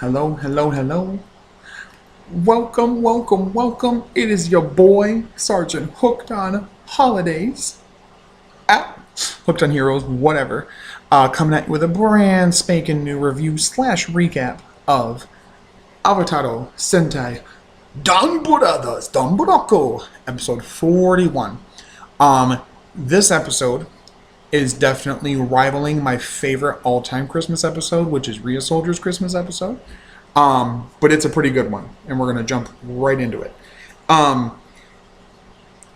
Hello, hello, hello. Welcome, welcome, welcome. It is your boy, Sergeant Hooked on Holidays. Hooked on Heroes, whatever. Coming at you with a brand spanking new review slash recap of Avataro Sentai DonBrothers, episode 41. This episode is definitely rivaling my favorite all-time Christmas episode, which is Rhea Soldier's Christmas episode. But it's a pretty good one, and we're gonna jump right into it.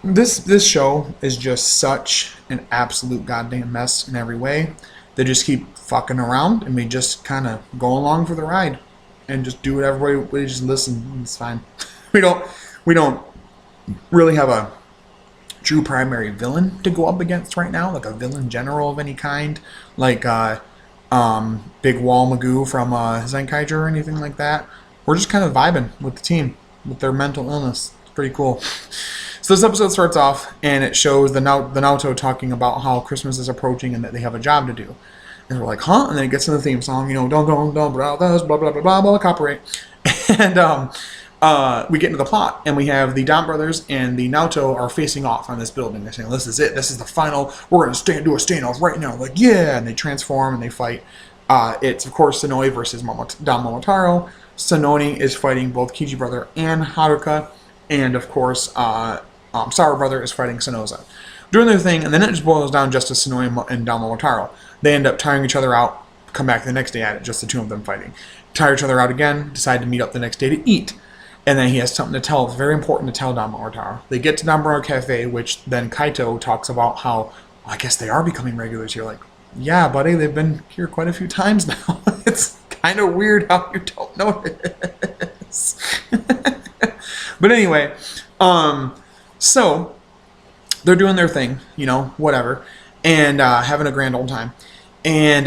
This show is just such an absolute goddamn mess in every way. They just keep fucking around, and we just kind of go along for the ride, and just do whatever. We just listen. It's fine. we don't really have a true primary villain to go up against right now, like a villain general of any kind, like Big Wall Magoo from Zenkaiger or anything like that. We're just kind of vibing with the team, with their mental illness. It's pretty cool. So this episode starts off, and it shows the Naoto talking about how Christmas is approaching and that they have a job to do. And we're like, huh? And then it gets in the theme song, don't, blah, blah, blah, blah, blah, copyright. And we get into the plot, and we have the DonBrothers and the Naoto are facing off on this building. They're saying, this is it. This is the final. We're going to do a standoff right now. Like, yeah. And they transform, and they fight. It's, of course, Sonoi versus Don Momotaro. Sononi is fighting both Kiji Brother and Haruka. And, of course, Sawa Brother is fighting Sonoza. Doing their thing, and then it just boils down just to Sonoi and Don Momotaro. They end up tiring each other out, come back the next day at it, just the two of them fighting. Tire each other out again, decide to meet up the next day to eat. And then he has something to tell. It's very important to tell Don Momotaro. They get to DonBrothers Cafe, which then Kaito talks about how, I guess they are becoming regulars here. Like, yeah, buddy, they've been here quite a few times now. It's kind of weird how you don't notice. But anyway, so they're doing their thing, whatever, and having a grand old time. And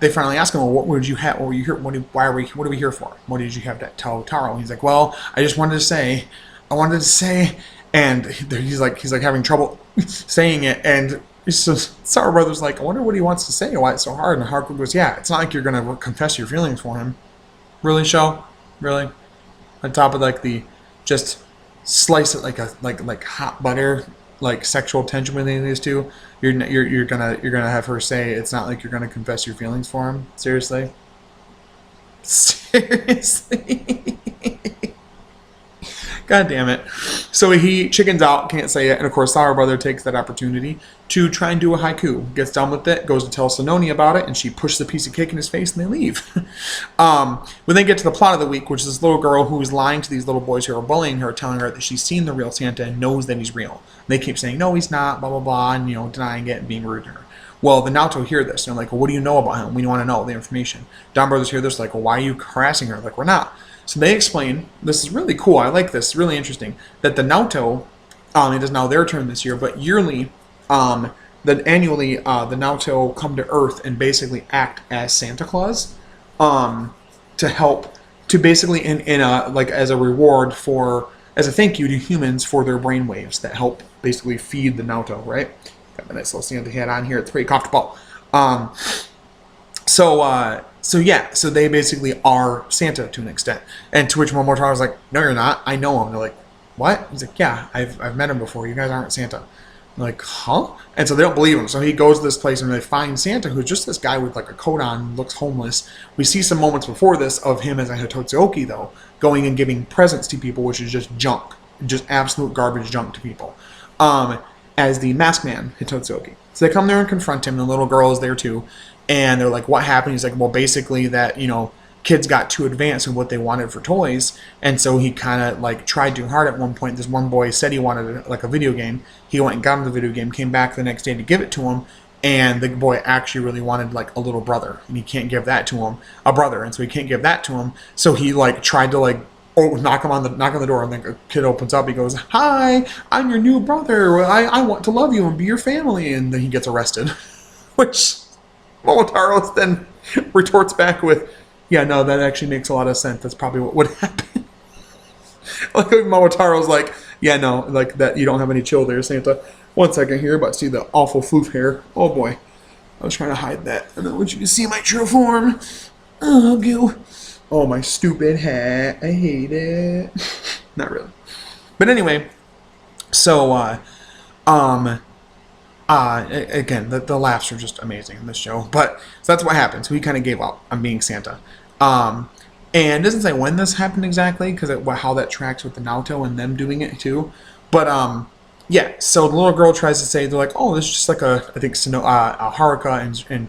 they finally ask him, well, what would you have? What were you here? What are we here for? What did you have to tell Taro? He's like, well, I wanted to say, and he's like having trouble saying it. And so Sawa Brother's like, I wonder what he wants to say, why it's so hard. And Haruka goes, yeah, it's not like you're gonna confess your feelings for him. Really, Sho? Really? On top of like the just slice it like hot butter, like sexual tension between these two. You're gonna have her say it's not like you're gonna confess your feelings for him. Seriously. God damn it. So he chickens out, can't say it, and of course Sawa Brother takes that opportunity to try and do a haiku. Gets done with it, goes to tell Sononi about it, and she pushes a piece of cake in his face, and they leave. We then get to the plot of the week, which is this little girl who is lying to these little boys who are bullying her, telling her that she's seen the real Santa and knows that he's real. They keep saying, no, he's not, blah, blah, blah, and, denying it and being rude to her. Well, the Naoto hear this, and they're like, well, what do you know about him? We want to know the information. DonBrothers hear this, like, well, why are you harassing her? Like, we're not. So they explain, this is really cool, I like this, really interesting, that the Naoto, it is now their turn this year, but yearly, annually, the Naoto come to Earth and basically act as Santa Claus, to help, to basically, as a reward as a thank you to humans for their brainwaves that help basically feed the Naoto, right? Got a nice little Santa hat on here, it's pretty comfortable. So they basically are Santa to an extent. And to which Momotaro was like, no, you're not. I know him. They're like, what? He's like, yeah, I've met him before. You guys aren't Santa. I'm like, huh? And so they don't believe him. So he goes to this place and they find Santa, who's just this guy with like a coat on, looks homeless. We see some moments before this of him as a Hitotsuoki, though, going and giving presents to people, which is just junk. Just absolute garbage junk to people. As the masked man, Hitotsuoki. So they come there and confront him. The little girl is there too. And they're like, what happened? He's like, well, basically that, kids got too advanced in what they wanted for toys. And so he kind of like tried too hard at one point. This one boy said he wanted like a video game. He went and got him the video game, came back the next day to give it to him. And the boy actually really wanted like a little brother. And he can't give that to him, a brother. And so he can't give that to him. So he like tried to like, knock on the door, and the kid opens up. He goes, hi, I'm your new brother. I want to love you and be your family. And then he gets arrested. Which Momotaro then retorts back with, yeah, no, that actually makes a lot of sense. That's probably what would happen. Like Momotaro's like, yeah, no, like that you don't have any chill there, Santa. 1 second here, but see the awful floof hair. Oh boy. I was trying to hide that. And then once you can see my true form, oh, goo. Oh, my stupid hat. I hate it. Not really. But anyway, so, again, the laughs are just amazing in this show. But, so that's what happened. So he kind of gave up on being Santa. And it doesn't say when this happened exactly, because how that tracks with the Naoto and them doing it too. But, yeah, so the little girl tries to say, they're like, oh, this is just like I think Haruka and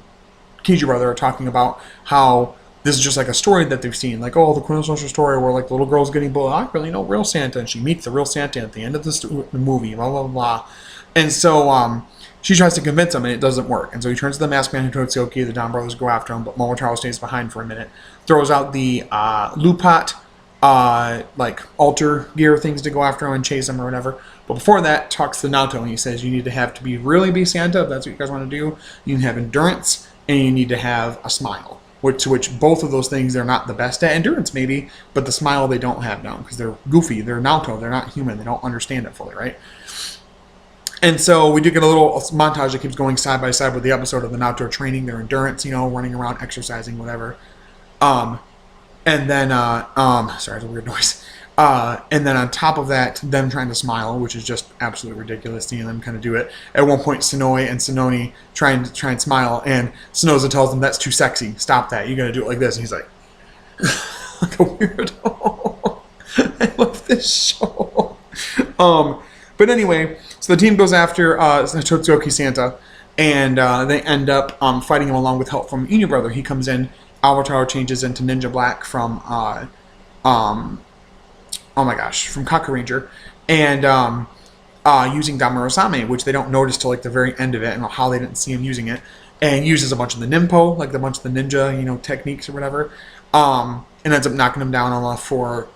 Kiju brother are talking about how this is just like a story that they've seen. Like, oh, the quintessential story where like the little girl's getting bullied. I really know real Santa. And she meets the real Santa at the end of the movie, blah, blah, blah. And so she tries to convince him, and it doesn't work. And so he turns to the masked man and Totsuki. The DonBrothers go after him, but Momotaro stays behind for a minute. Throws out the Lupat, like altar gear things to go after him and chase him or whatever. But before that, talks to Naoto, and he says you need to have to really be Santa if that's what you guys want to do. You can have endurance, and you need to have a smile. Which both of those things they're not the best at. Endurance maybe, but the smile they don't have down because they're goofy. They're Naoto. They're not human. They don't understand it fully, right? And so we do get a little montage that keeps going side by side with the episode of the Naoto training their endurance, running around, exercising, whatever. And then, sorry, it's a weird noise. And then on top of that, them trying to smile, which is just absolutely ridiculous, seeing them kind of do it. At one point, Sonoe and Sononi try and smile, and Sonoza tells them, that's too sexy. Stop that. You got to do it like this. And he's like, like a weirdo. I love this show. But anyway, so the team goes after Totsuki Santa, and they end up fighting him along with help from Inu brother. He comes in. Avataro changes into Ninja Black from oh my gosh, from Kakuranger, and using Damarosame, which they don't notice till like the very end of it, and how they didn't see him using it, and uses a bunch of the Ninpo, like a bunch of the ninja, techniques or whatever, and ends up knocking him down enough for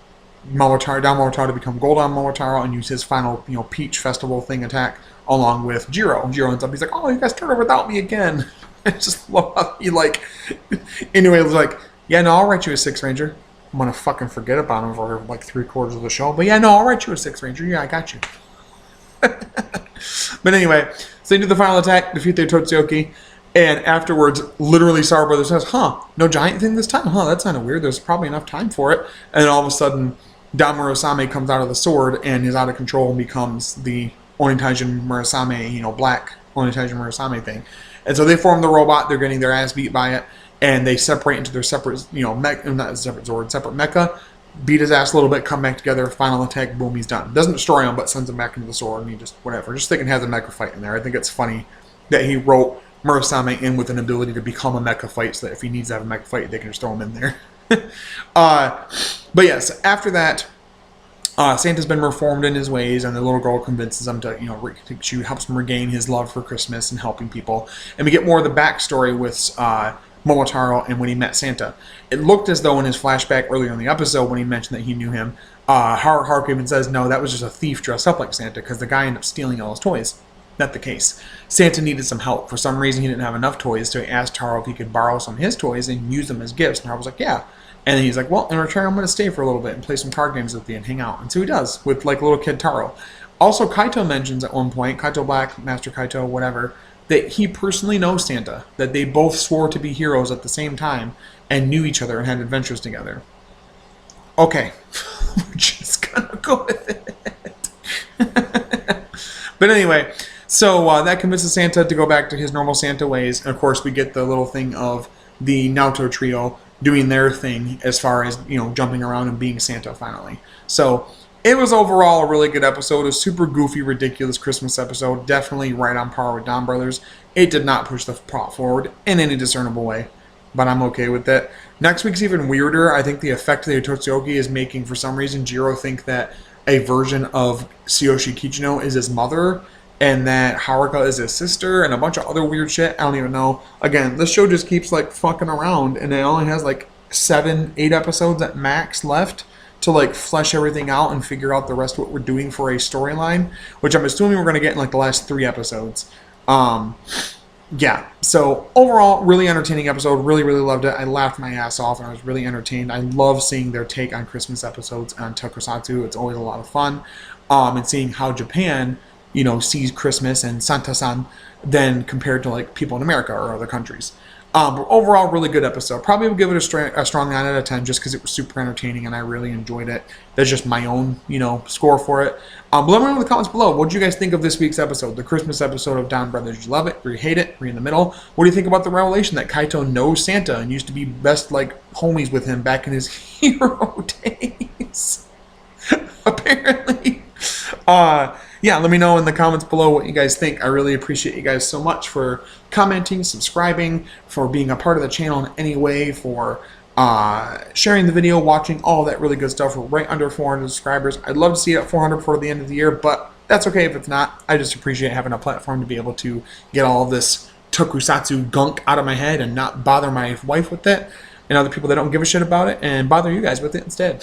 Momotaro to become Golden Momotaro and use his final, Peach Festival thing attack along with Jiro. Jiro ends up, he's like, oh, you guys turned without me again. I just love how he anyway, it was like, yeah, no, I'll write you a Sixth Ranger. I'm going to fucking forget about him for like 3/4 of the show. But yeah, no, I'll write you a Sixth Ranger. Yeah, I got you. But anyway, so they do the final attack, defeat their Totsuki, and afterwards, literally Star Brother says, no giant thing this time? That's kind of weird. There's probably enough time for it. And then all of a sudden, Damarosame comes out of the sword and is out of control and becomes the Onitaijin Murasame, black Onitaijin Murasame thing. And so they form the robot. They're getting their ass beat by it. And they separate into their separate, not separate Zord, separate mecha, beat his ass a little bit, come back together, final attack, boom, he's done. Doesn't destroy him, but sends him back into the sword, and he just, whatever. Just thinking has a mecha fight in there. I think it's funny that he wrote Murasame in with an ability to become a mecha fight, so that if he needs to have a mecha fight, they can just throw him in there. But yes, after that, Santa's been reformed in his ways, and the little girl convinces him to, she helps him regain his love for Christmas and helping people. And we get more of the backstory with Momotaro and when he met Santa. It looked as though in his flashback earlier in the episode when he mentioned that he knew him, Haruka even says, no, that was just a thief dressed up like Santa because the guy ended up stealing all his toys. Not the case. Santa needed some help. For some reason, he didn't have enough toys, so he asked Taro if he could borrow some of his toys and use them as gifts. And Taro was like, yeah. And then he's like, well, in return, I'm going to stay for a little bit and play some card games with you and hang out. And so he does, with like little kid Taro. Also, Kaito mentions at one point, Kaito Black, Master Kaito, whatever, that he personally knows Santa, that they both swore to be heroes at the same time and knew each other and had adventures together. Okay, we're just gonna go with it. But anyway, so that convinces Santa to go back to his normal Santa ways. And of course, we get the little thing of the Naoto trio doing their thing as far as, jumping around and being Santa finally. So it was overall a really good episode. A super goofy, ridiculous Christmas episode. Definitely right on par with DonBrothers. It did not push the plot forward in any discernible way, but I'm okay with that. Next week's even weirder. I think the effect that Totsuki is making, for some reason, Jiro think that a version of Tsuyoshi Kichino is his mother, and that Haruka is his sister, and a bunch of other weird shit. I don't even know. Again, this show just keeps fucking around, and it only has 7, 8 episodes at max left to flesh everything out and figure out the rest of what we're doing for a storyline, which I'm assuming we're going to get in the last 3 episodes. Yeah, so overall, really entertaining episode. Really, really loved it. I laughed my ass off, and I was really entertained. I love seeing their take on Christmas episodes on Tokusatsu. It's always a lot of fun. And seeing how Japan, sees Christmas and Santa-san then compared to people in America or other countries. But overall, really good episode. Probably would give it a strong 9 out of 10 just because it was super entertaining and I really enjoyed it. That's just my own, score for it. But let me know in the comments below. What did you guys think of this week's episode, the Christmas episode of Don Brothers? Did you love it or you hate it? Or you in the middle? What do you think about the revelation that Kaito knows Santa and used to be best homies with him back in his hero days? Apparently. Yeah, let me know in the comments below what you guys think. I really appreciate you guys so much for commenting, subscribing, for being a part of the channel in any way, for sharing the video, watching, all that really good stuff. We're right under 400 subscribers. I'd love to see it at 400 before the end of the year, but that's okay if it's not. I just appreciate having a platform to be able to get all of this tokusatsu gunk out of my head and not bother my wife with it and other people that don't give a shit about it and bother you guys with it instead.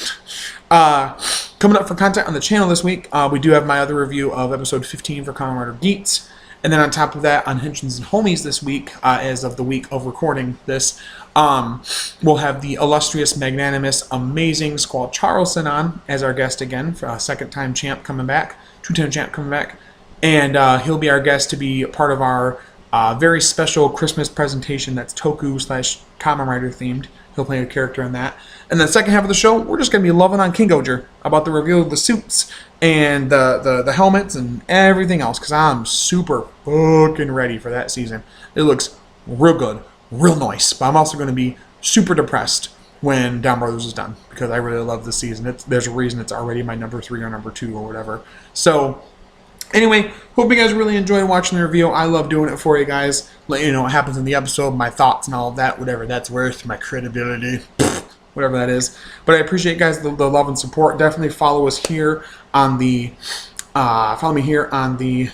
Coming up for content on the channel this week, we do have my other review of episode 15 for Kamen Rider Geats. And then on top of that, on Henshins and Homies this week, as of the week of recording this, we'll have the illustrious, magnanimous, amazing Squall Charleston on as our guest again, for a second-time champ coming back, two-time champ coming back. And he'll be our guest to be part of our very special Christmas presentation that's Toku/Kamen Rider themed. He'll play a character in that. And then the second half of the show, we're just going to be loving on King Oger about the reveal of the suits and the helmets and everything else, because I'm super fucking ready for that season. It looks real good, real nice, but I'm also going to be super depressed when Down Brothers is done, because I really love this season. There's a reason it's already my number 3 or number 2 or whatever. So anyway, hope you guys really enjoyed watching the review. I love doing it for you guys. Let you know what happens in the episode, my thoughts and all of that, whatever that's worth, my credibility, whatever that is. But I appreciate guys the love and support. Definitely follow us here on the follow me here on the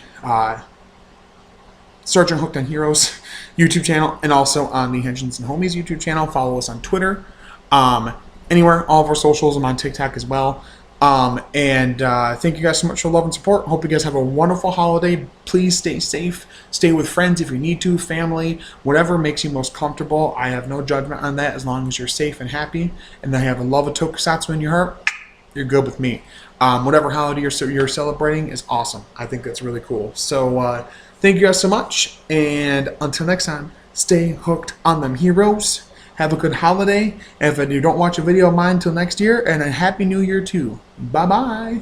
Sergeant Hooked on Heroes YouTube channel, and also on the Henshins and Homies YouTube channel. Follow us on Twitter, anywhere, all of our socials. I'm on TikTok as well. Thank you guys so much for love and support. Hope you guys have a wonderful holiday. Please stay safe. Stay with friends if you need to, family, whatever makes you most comfortable. I have no judgment on that as long as you're safe and happy and then have a love of tokusatsu in your heart. You're good with me. Whatever holiday you're celebrating is awesome. I think that's really cool. So thank you guys so much, and until next time, stay hooked on them heroes. Have a good holiday. And if you don't watch a video of mine until next year, and a Happy New Year too. Bye-bye.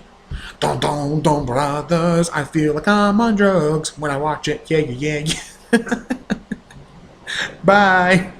Don Brothers. I feel like I'm on drugs when I watch it. Yeah. Bye.